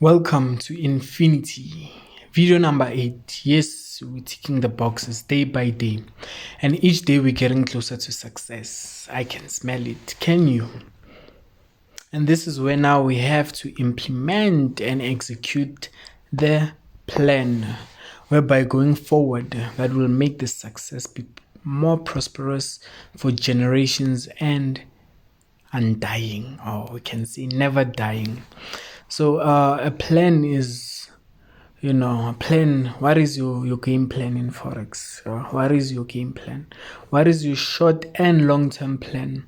Welcome to Infinity. Video number 8. Yes, we're ticking the boxes day by day. And each day we're getting closer to success. I can smell it. Can you? And this is where now we have to implement and execute the plan. Whereby going forward, that will make the success be more prosperous for generations and undying. Or we can say never dying. So a plan is, a plan. What is your game plan in Forex? What is your game plan? What is your short and long-term plan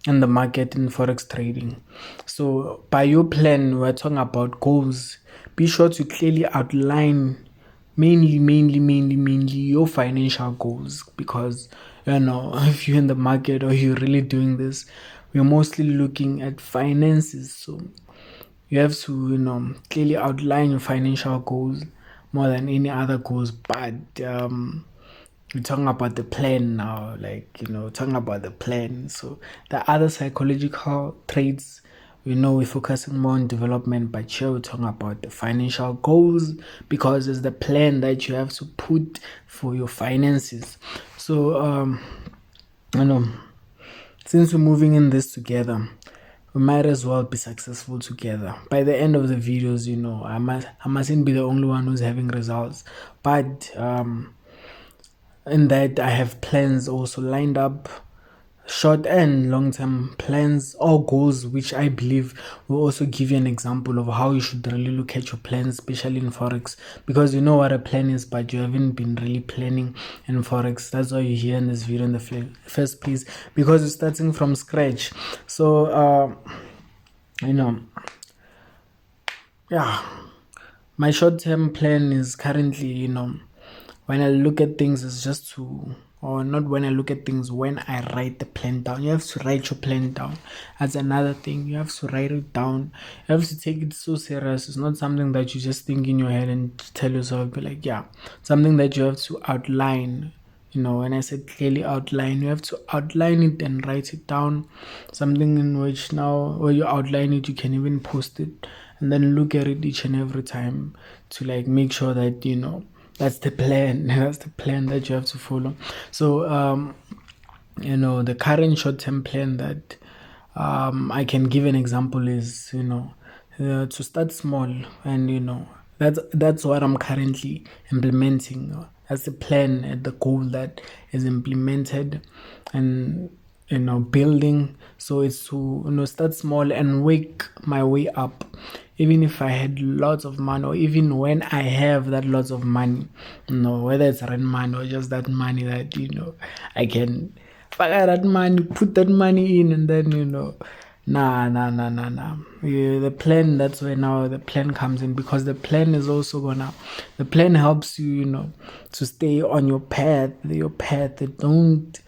in the market in Forex trading? So by your plan, we're talking about goals. Be sure to clearly outline mainly your financial goals, because if you're in the market or you're really doing this, we're mostly looking at finances. So you have to clearly outline your financial goals more than any other goals. But we're talking about the plan now, talking about the plan. So the other psychological traits, we're focusing more on development, but here we're talking about the financial goals, because it's the plan that you have to put for your finances. So since we're moving in this together, we might as well be successful together. By the end of the videos, I mustn't be the only one who's having results, but in that I have plans also lined up, short and long-term plans or goals, which I believe will also give you an example of how you should really look at your plans, especially in Forex, because you know what a plan is, but you haven't been really planning in Forex. That's why you're here in this video in the first place, because you're starting from scratch. So my short-term plan is currently, when I look at things, it's just to, or not when I look at things, when I write the plan down. You have to write your plan down. That's another thing. You have to write it down. You have to take it so serious. It's not something that you just think in your head and tell yourself, be like, yeah, something that you have to outline. When I said clearly outline, you have to outline it and write it down. Something in which now, where you outline it, you can even post it and then look at it each and every time to make sure that, that's the plan. That's the plan that you have to follow. So, the current short-term plan that I can give an example is, to start small, and that's what I'm currently implementing. That's the plan and the goal that is implemented and building. So it's to start small and work my way up. Even if I had lots of money, or even when I have that lots of money, whether it's rent money or just that money that I can figure that money, put that money in, and then nah. Yeah, the plan, that's where now the plan comes in, because the plan is also the plan helps you, to stay on your path. Don't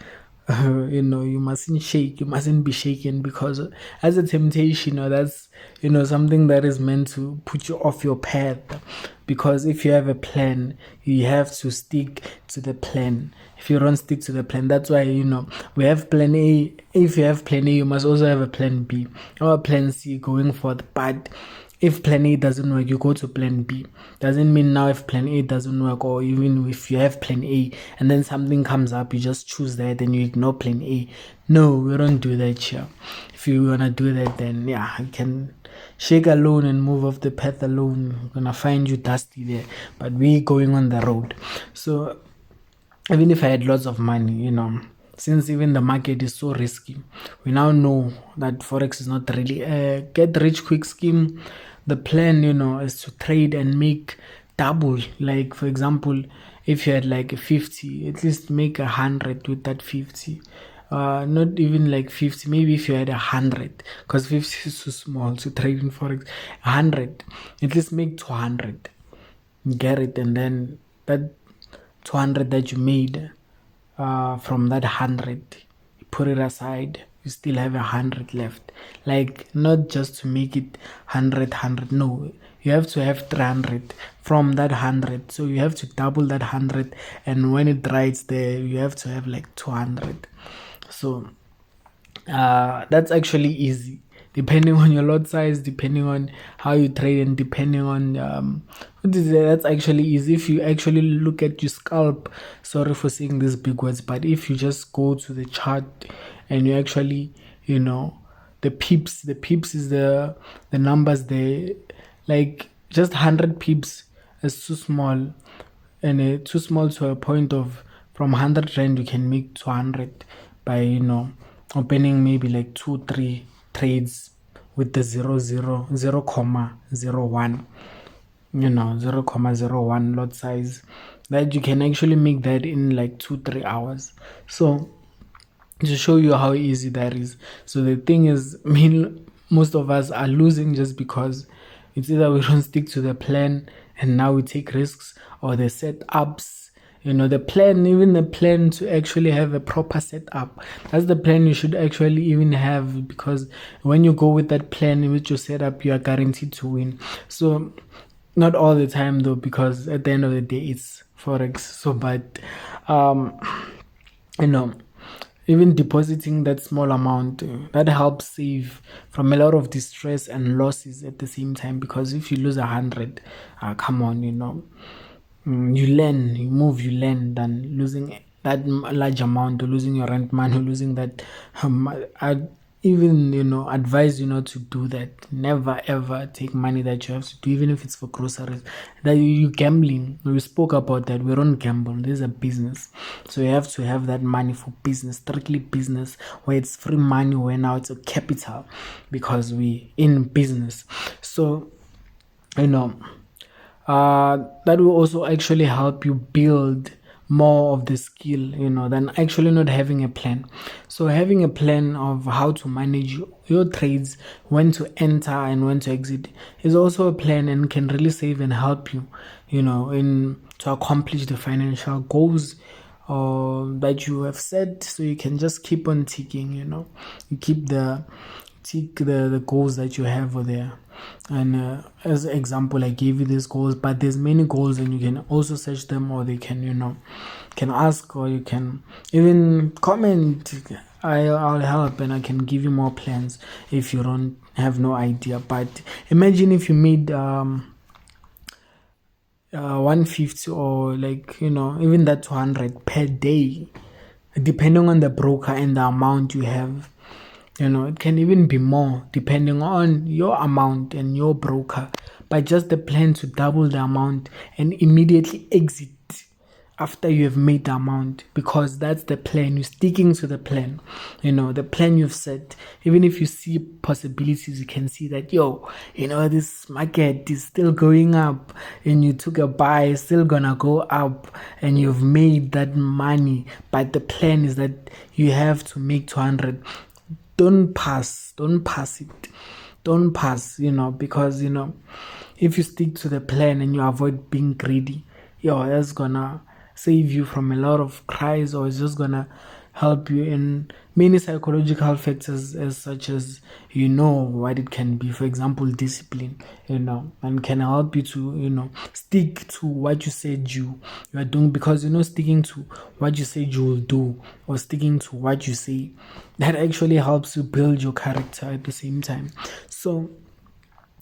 you mustn't shake, you mustn't be shaken, because as a temptation, that's something that is meant to put you off your path. Because if you have a plan, you have to stick to the plan. If you don't stick to the plan, that's why we have plan A. If you have plan A, you must also have a plan B or plan C going forward. But if plan A doesn't work, you go to plan B. Doesn't mean now if plan A doesn't work, or even if you have plan A and then something comes up, you just choose that and you ignore plan A. No, we don't do that here. If you wanna do that, then you can shake alone and move off the path alone. We're gonna find you dusty there, but we going on the road. So even if I had lots of money, since even the market is so risky, we now know that Forex is not really a get rich quick scheme. The plan, is to trade and make double. Like, for example, if you had a 50, at least make 100 with that 50. Not even 50, maybe if you had 100, because 50 is too small to trade in Forex. 100, at least make 200. Get it, and then that 200 that you made from that 100, you put it aside, you still have 100 left. Not just to make it 100, no, you have to have 300 from that 100. So you have to double that 100, and when it writes there, you have to have 200. So that's actually easy. depending on your lot size, depending on how you trade, and depending on that's actually easy if you actually look at your scalp. Sorry for saying these big words, but if you just go to the chart and you actually, the pips is the numbers there, like just 100 pips is too small, and too small to a point of from 100 rand you can make 200 by opening maybe like 2-3 trades with the 0.01 0.01 lot size, that you can actually make that in like 2-3 hours. So to show you how easy that is. So the thing is, most of us are losing just because it's either we don't stick to the plan and now we take risks, or the setups. The plan, even the plan to actually have a proper setup. That's the plan you should actually even have, because when you go with that plan, with your setup, you are guaranteed to win. So not all the time though, because at the end of the day, it's Forex. So, but, even depositing that small amount, that helps save from a lot of distress and losses at the same time. Because if you lose 100, come on, you learn, you move, you learn, than losing that large amount, or losing your rent money, or losing that. I even advise you not to do that. Never ever take money that you have to do, even if it's for groceries. That you gambling. We spoke about that. We don't gamble. This is a business, so you have to have that money for business, strictly business, where it's free money, where now it's a capital, because we in business. So that will also actually help you build more of the skill, than actually not having a plan. So having a plan of how to manage your trades, when to enter and when to exit, is also a plan, and can really save and help you, in to accomplish the financial goals that you have set. So you can just keep on ticking, you keep the goals that you have over there. And as an example, I gave you these goals, but there's many goals, and you can also search them, or they can can ask, or you can even comment. I'll help, and I can give you more plans if you don't have no idea. But imagine if you made 150, or like even that 200 per day, depending on the broker and the amount you have. It can even be more depending on your amount and your broker, but just the plan to double the amount and immediately exit after you have made the amount, because that's the plan. You're sticking to the plan, the plan you've set. Even if you see possibilities, you can see that this market is still going up, and you took a buy, it's still gonna go up, and you've made that money. But the plan is that you have to make 200. Don't pass it, because if you stick to the plan and you avoid being greedy, that's gonna save you from a lot of cries, or it's just gonna help you in many psychological factors, as such as what it can be. For example, discipline, and can help you to stick to what you said you are doing, because sticking to what you said you will do, or sticking to what you say, that actually helps you build your character at the same time. So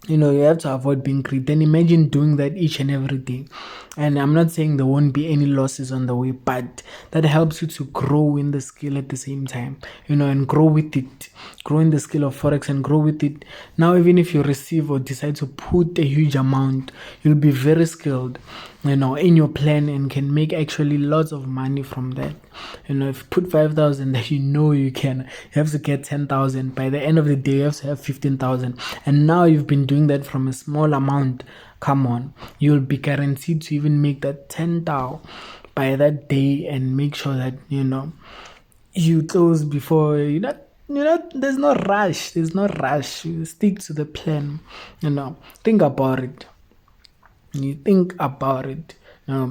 you have to avoid being greedy. Then imagine doing that each and every day. And I'm not saying there won't be any losses on the way, but that helps you to grow in the skill at the same time, and grow with it, grow in the skill of Forex and grow with it. Now, even if you receive or decide to put a huge amount, you'll be very skilled, in your plan, and can make actually lots of money from that. If you put 5,000, you have to get 10,000. By the end of the day, you have to have 15,000. And now you've been doing that from a small amount. Come on, you'll be guaranteed to even make that 10,000 by that day, and make sure that you close before there's no rush. You stick to the plan. Think about it.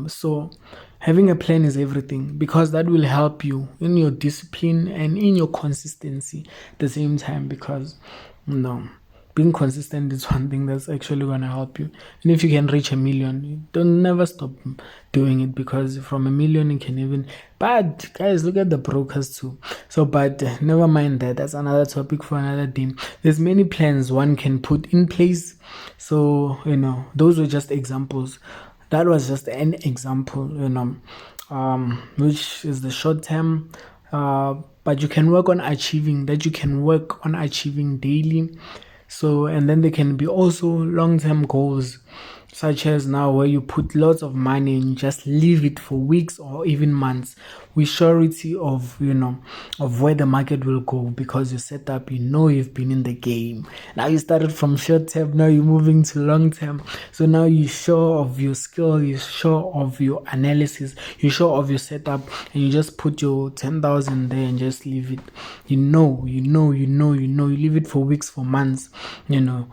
So having a plan is everything, because that will help you in your discipline and in your consistency at the same time. Because being consistent is one thing that's actually going to help you. And if you can reach 1 million, you don't never stop doing it, because from 1 million you can even, but guys, look at the brokers too. So but never mind that, that's another topic for another day. There's many plans one can put in place. So those were just examples. That was just an example, which is the short term, but you can work on achieving that. You can work on achieving daily. So, and then there can be also long-term goals, such as now where you put lots of money and just leave it for weeks or even months with surety of of where the market will go, because you set up, you've been in the game. Now you started from short term, now you're moving to long term. So now you're sure of your skill, you're sure of your analysis, you're sure of your setup, and you just put your 10,000 there and just leave it. You leave it for weeks, for months, you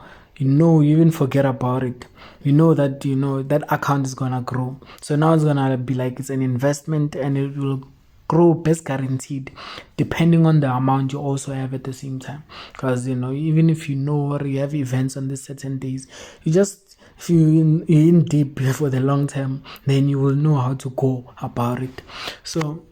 even forget about it. That account is gonna grow. So now it's gonna be like it's an investment, and it will grow, best guaranteed, depending on the amount you also have at the same time. Because even if or you have events on these certain days, if you're in deep for the long term, then you will know how to go about it. So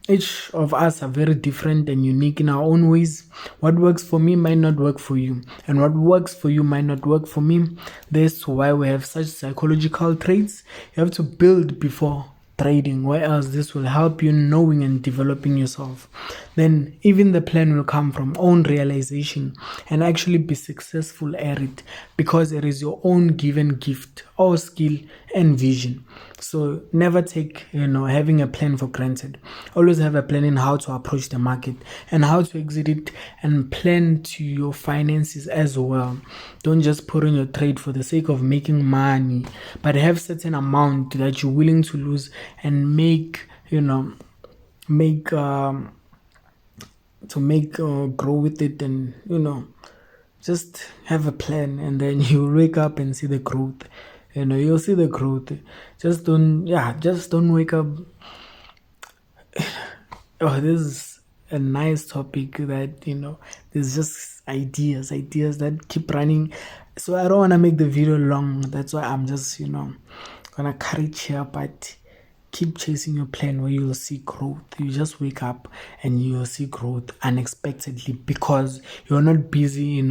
each of us are very different and unique in our own ways. What works for me might not work for you, and what works for you might not work for me. That's why we have such psychological traits. You have to build before trading, where else this will help you knowing and developing yourself. Then even the plan will come from own realization and actually be successful at it, because it is your own given gift or skill and vision. So never take having a plan for granted. Always have a plan in how to approach the market and how to exit it, and plan to your finances as well. Don't just put in your trade for the sake of making money, but have certain amount that you're willing to lose and grow with it, and just have a plan, and then you'll wake up and see the growth. You'll see the growth. Just don't wake up. Oh, this is a nice topic that there's just ideas that keep running. So I don't want to make the video long. That's why I'm just gonna cut it here, but keep chasing your plan where you'll see growth. You just wake up and you'll see growth unexpectedly, because you're not busy,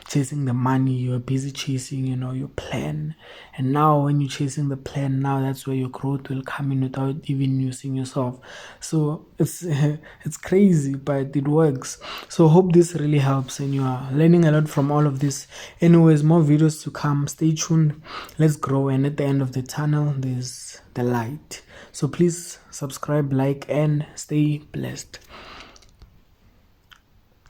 chasing the money. You're busy chasing, your plan. And now when you're chasing the plan, now that's where your growth will come in without even using yourself. So it's crazy, but it works. So hope this really helps and you are learning a lot from all of this. Anyways, more videos to come. Stay tuned. Let's grow. And at the end of the tunnel, there's the light. So please subscribe, like, and stay blessed.